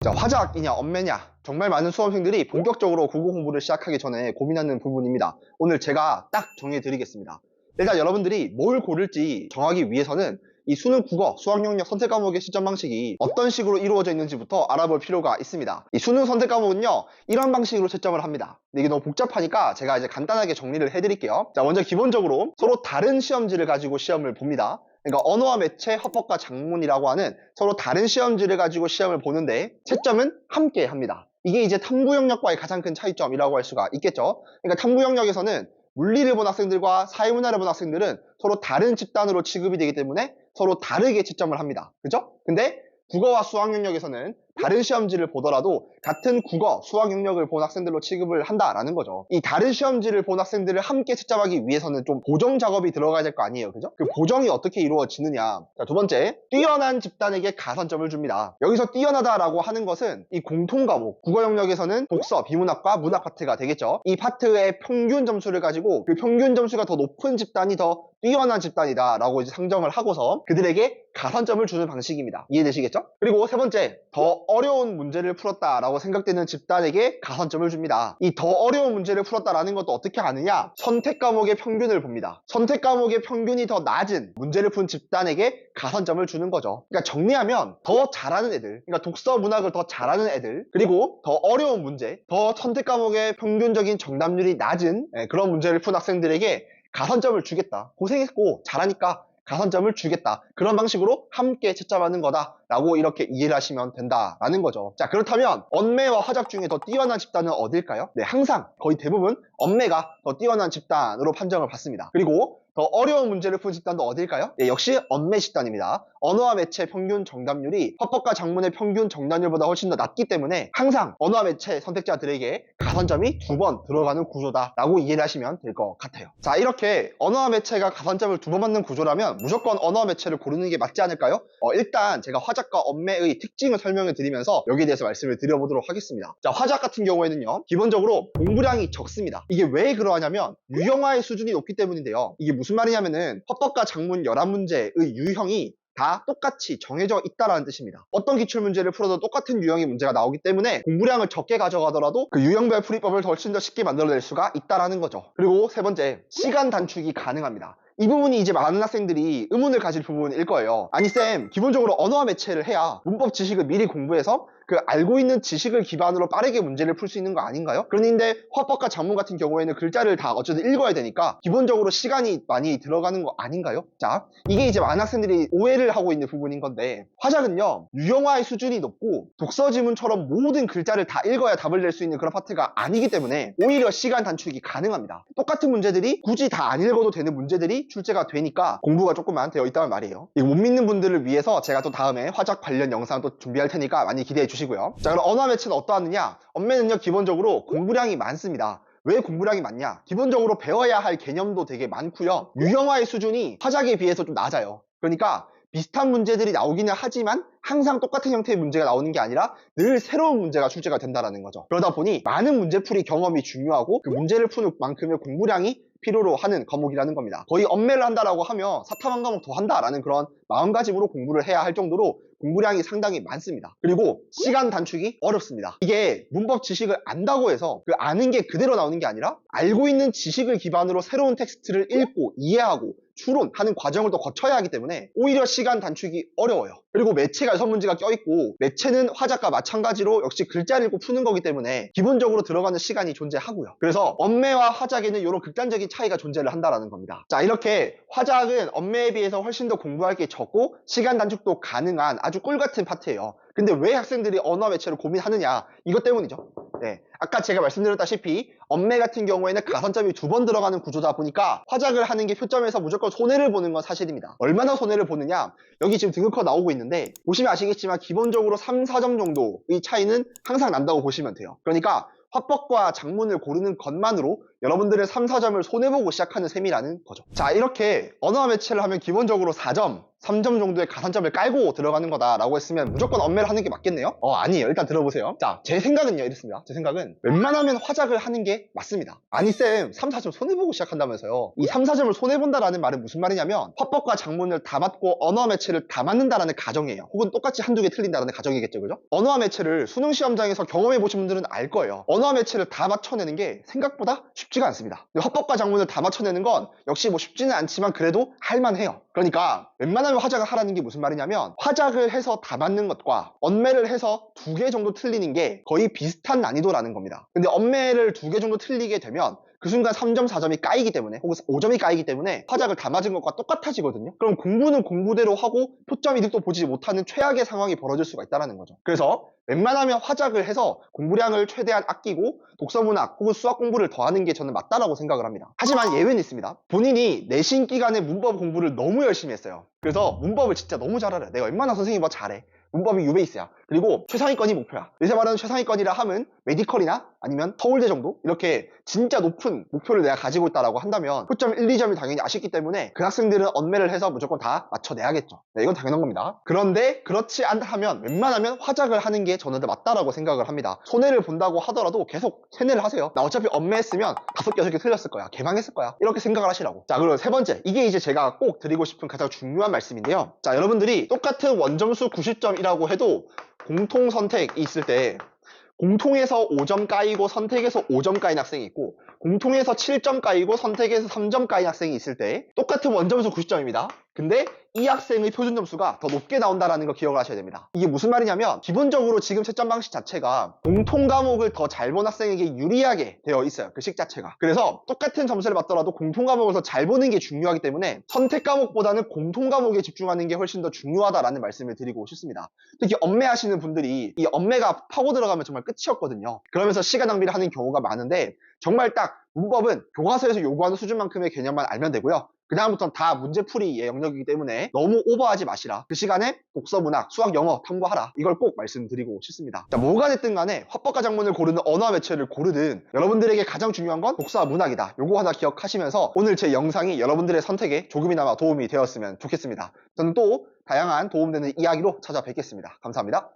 자, 화작이냐 엄매냐, 정말 많은 수험생들이 본격적으로 국어 공부를 시작하기 전에 고민하는 부분입니다. 오늘 제가 딱 정해 드리겠습니다. 일단 여러분들이 뭘 고를지 정하기 위해서는 이 수능, 국어, 수학 영역 선택 과목의 시점 방식이 어떤 식으로 이루어져 있는지부터 알아볼 필요가 있습니다. 이 수능 선택 과목은요, 이런 방식으로 채점을 합니다. 근데 이게 너무 복잡하니까 제가 이제 간단하게 정리를 해드릴게요. 자, 먼저 기본적으로 서로 다른 시험지를 가지고 시험을 봅니다. 그러니까 언어와 매체, 화법과 작문이라고 하는 서로 다른 시험지를 가지고 시험을 보는데 채점은 함께 합니다. 이게 이제 탐구 영역과의 가장 큰 차이점이라고 할 수가 있겠죠. 그러니까 탐구 영역에서는 물리를 본 학생들과 사회문화를 본 학생들은 서로 다른 집단으로 취급이 되기 때문에 서로 다르게 채점을 합니다. 그죠? 근데 국어와 수학 영역에서는 다른 시험지를 보더라도 같은 국어, 수학 영역을 본 학생들로 취급을 한다라는 거죠. 이 다른 시험지를 본 학생들을 함께 채점하기 위해서는 좀 보정 작업이 들어가야 될 거 아니에요. 그죠? 그 보정이 어떻게 이루어지느냐. 자, 두 번째, 뛰어난 집단에게 가산점을 줍니다. 여기서 뛰어나다라고 하는 것은 이 공통 과목, 국어 영역에서는 독서, 비문학과 문학 파트가 되겠죠. 이 파트의 평균 점수를 가지고 그 평균 점수가 더 높은 집단이 더 뛰어난 집단이다 라고 이제 상정을 하고서 그들에게 가산점을 주는 방식입니다. 이해되시겠죠? 그리고 세 번째, 더 어려운 문제를 풀었다라고 생각되는 집단에게 가산점을 줍니다. 이 더 어려운 문제를 풀었다라는 것도 어떻게 아느냐? 선택 과목의 평균을 봅니다. 선택 과목의 평균이 더 낮은 문제를 푼 집단에게 가산점을 주는 거죠. 그러니까 정리하면 더 잘하는 애들, 그러니까 독서 문학을 더 잘하는 애들, 그리고 더 어려운 문제, 더 선택 과목의 평균적인 정답률이 낮은 그런 문제를 푼 학생들에게 가산점을 주겠다. 고생했고 잘하니까 가산점을 주겠다. 그런 방식으로 함께 채점하는 거다라고 이렇게 이해를 하시면 된다라는 거죠. 자, 그렇다면 언매와 화작 중에 더 뛰어난 집단은 어딜까요? 네, 항상 거의 대부분 언매가 더 뛰어난 집단으로 판정을 받습니다. 그리고 더 어려운 문제를 푼 집단도 어딜까요? 네, 역시 언매 집단입니다. 언어와 매체 평균 정답률이 화법과 작문의 평균 정답률보다 훨씬 더 낮기 때문에 항상 언어와 매체 선택자들에게 가산점이 2번 들어가는 구조다라고 이해를 하시면 될 것 같아요. 자, 이렇게 언어와 매체가 가산점을 2번 받는 구조라면 무조건 언어와 매체를 고르는 게 맞지 않을까요? 일단 제가 화작과 언매의 특징을 설명을 드리면서 여기에 대해서 말씀을 드려보도록 하겠습니다. 자, 화작 같은 경우에는요, 기본적으로 공부량이 적습니다. 이게 왜 그러하냐면 유형화의 수준이 높기 때문인데요. 이게 무슨 말이냐면은 화법과 작문 11문제의 유형이 다 똑같이 정해져 있다라는 뜻입니다. 어떤 기출문제를 풀어도 똑같은 유형의 문제가 나오기 때문에 공부량을 적게 가져가더라도 그 유형별 풀이법을 훨씬 더 쉽게 만들어낼 수가 있다라는 거죠. 그리고 세 번째, 시간 단축이 가능합니다. 이 부분이 이제 많은 학생들이 의문을 가질 부분일 거예요. 아니 쌤, 기본적으로 언어와 매체를 해야 문법 지식을 미리 공부해서 그 알고 있는 지식을 기반으로 빠르게 문제를 풀 수 있는 거 아닌가요? 그런데 화법과 작문 같은 경우에는 글자를 다 어쨌든 읽어야 되니까 기본적으로 시간이 많이 들어가는 거 아닌가요? 자, 이게 이제 많은 학생들이 오해를 하고 있는 부분인 건데, 화작은요, 유형화의 수준이 높고 독서 지문처럼 모든 글자를 다 읽어야 답을 낼 수 있는 그런 파트가 아니기 때문에 오히려 시간 단축이 가능합니다. 똑같은 문제들이 굳이 다 안 읽어도 되는 문제들이 출제가 되니까 공부가 조금만 되어 있다는 말이에요. 이거 못 믿는 분들을 위해서 제가 또 다음에 화작 관련 영상 또 준비할 테니까 많이 기대해 주시고요. 자, 그럼 언어와 매체는 어떠하느냐? 언매는요, 기본적으로 공부량이 많습니다. 왜 공부량이 많냐? 기본적으로 배워야 할 개념도 되게 많고요. 유형화의 수준이 화작에 비해서 좀 낮아요. 그러니까 비슷한 문제들이 나오기는 하지만 항상 똑같은 형태의 문제가 나오는 게 아니라 늘 새로운 문제가 출제가 된다는 거죠. 그러다 보니 많은 문제풀이 경험이 중요하고 그 문제를 푸는 만큼의 공부량이 필요로 하는 과목이라는 겁니다. 거의 언매를 한다라고 하면 사탐 한 과목 더 한다라는 그런 마음가짐으로 공부를 해야 할 정도로 공부량이 상당히 많습니다. 그리고 시간 단축이 어렵습니다. 이게 문법 지식을 안다고 해서 그 아는 게 그대로 나오는 게 아니라 알고 있는 지식을 기반으로 새로운 텍스트를 읽고 이해하고 추론하는 과정을 또 거쳐야 하기 때문에 오히려 시간 단축이 어려워요. 그리고 매체가 6문제가 껴있고 매체는 화작과 마찬가지로 역시 글자를 읽고 푸는 거기 때문에 기본적으로 들어가는 시간이 존재하고요. 그래서 언매와 화작에는 이런 극단적인 차이가 존재를 한다는 겁니다. 자, 이렇게 화작은 언매에 비해서 훨씬 더 공부할 게 적고 시간 단축도 가능한 아주 꿀같은 파트예요. 근데 왜 학생들이 언어 매체를 고민하느냐? 이것 때문이죠. 네, 아까 제가 말씀드렸다시피 언매 같은 경우에는 가산점이 2번 들어가는 구조다 보니까 화작을 하는 게 표점에서 무조건 손해를 보는 건 사실입니다. 얼마나 손해를 보느냐? 여기 지금 등급컷 나오고 있는데 보시면 아시겠지만 기본적으로 3, 4점 정도의 차이는 항상 난다고 보시면 돼요. 그러니까 화법과 작문을 고르는 것만으로 여러분들은 3, 4점을 손해보고 시작하는 셈이라는 거죠. 자, 이렇게 언어와 매체를 하면 기본적으로 4점, 3점 정도의 가산점을 깔고 들어가는 거다라고 했으면 무조건 언매를 하는 게 맞겠네요? 아니에요. 일단 들어보세요. 자, 제 생각은요, 이렇습니다. 제 생각은 웬만하면 화작을 하는 게 맞습니다. 아니 쌤, 3, 4점 손해보고 시작한다면서요. 이 3, 4점을 손해본다라는 말은 무슨 말이냐면 화법과 작문을 다 맞고 언어와 매체를 다 맞는다라는 가정이에요. 혹은 똑같이 한두 개 틀린다라는 가정이겠죠, 그죠? 언어와 매체를 수능 시험장에서 경험해보신 분들은 알 거예요. 언어와 매체를 다 맞춰내는 게 생각보다 쉽지가 않습니다. 화법과 작문을 다 맞춰내는 건 역시 뭐 쉽지는 않지만 그래도 할만해요. 그러니까 웬만하면 화작을 하라는 게 무슨 말이냐면 화작을 해서 다 맞는 것과 언매를 해서 2개 정도 틀리는 게 거의 비슷한 난이도라는 겁니다. 근데 언매를 2개 정도 틀리게 되면 그 순간 3점, 4점이 까이기 때문에 혹은 5점이 까이기 때문에 화작을 다 맞은 것과 똑같아지거든요. 그럼 공부는 공부대로 하고 표점 이득도 보지 못하는 최악의 상황이 벌어질 수가 있다는 거죠. 그래서 웬만하면 화작을 해서 공부량을 최대한 아끼고 독서문학 혹은 수학 공부를 더 하는 게 저는 맞다라고 생각을 합니다. 하지만 예외는 있습니다. 본인이 내신 기간에 문법 공부를 너무 열심히 했어요. 그래서 문법을 진짜 너무 잘 알아요. 내가 웬만한 선생님보다 잘해. 문법이 유베이스야. 그리고 최상위권이 목표야. 요새 말하는 최상위권이라 함은 메디컬이나 아니면 서울대 정도? 이렇게 진짜 높은 목표를 내가 가지고 있다라고 한다면 표점 1, 2점이 당연히 아쉽기 때문에 그 학생들은 언매를 해서 무조건 다 맞춰내야겠죠. 네, 이건 당연한 겁니다. 그런데 그렇지 않다면 웬만하면 화작을 하는 게 저는 더 맞다라고 생각을 합니다. 손해를 본다고 하더라도 계속 세뇌를 하세요. 나 어차피 언매했으면 5개, 6개 틀렸을 거야. 개방했을 거야. 이렇게 생각을 하시라고. 자, 그리고 세 번째. 이게 이제 제가 꼭 드리고 싶은 가장 중요한 말씀인데요. 자, 여러분들이 똑같은 원점수 90점이라고 해도 공통 선택이 있을 때 공통에서 5점 까이고 선택에서 5점 까인 학생이 있고 공통에서 7점 까이고 선택에서 3점 까인 학생이 있을 때 똑같은 원점수 90점입니다. 근데 이 학생의 표준 점수가 더 높게 나온다는 거 기억을 하셔야 됩니다. 이게 무슨 말이냐면 기본적으로 지금 채점 방식 자체가 공통 과목을 더 잘 본 학생에게 유리하게 되어 있어요. 그 식 자체가. 그래서 똑같은 점수를 받더라도 공통 과목을 더 잘 보는 게 중요하기 때문에 선택 과목보다는 공통 과목에 집중하는 게 훨씬 더 중요하다라는 말씀을 드리고 싶습니다. 특히 언매하시는 분들이 이 언매가 파고 들어가면 정말 끝이었거든요. 그러면서 시간 낭비를 하는 경우가 많은데 정말 딱 문법은 교과서에서 요구하는 수준만큼의 개념만 알면 되고요. 그 다음부터는 다 문제풀이의 영역이기 때문에 너무 오버하지 마시라. 그 시간에 독서, 문학, 수학, 영어 탐구하라. 이걸 꼭 말씀드리고 싶습니다. 자, 뭐가 됐든 간에 화법과 작문을 고르는 언어와 매체를 고르든 여러분들에게 가장 중요한 건 독서와 문학이다. 요거 하나 기억하시면서 오늘 제 영상이 여러분들의 선택에 조금이나마 도움이 되었으면 좋겠습니다. 저는 또 다양한 도움되는 이야기로 찾아뵙겠습니다. 감사합니다.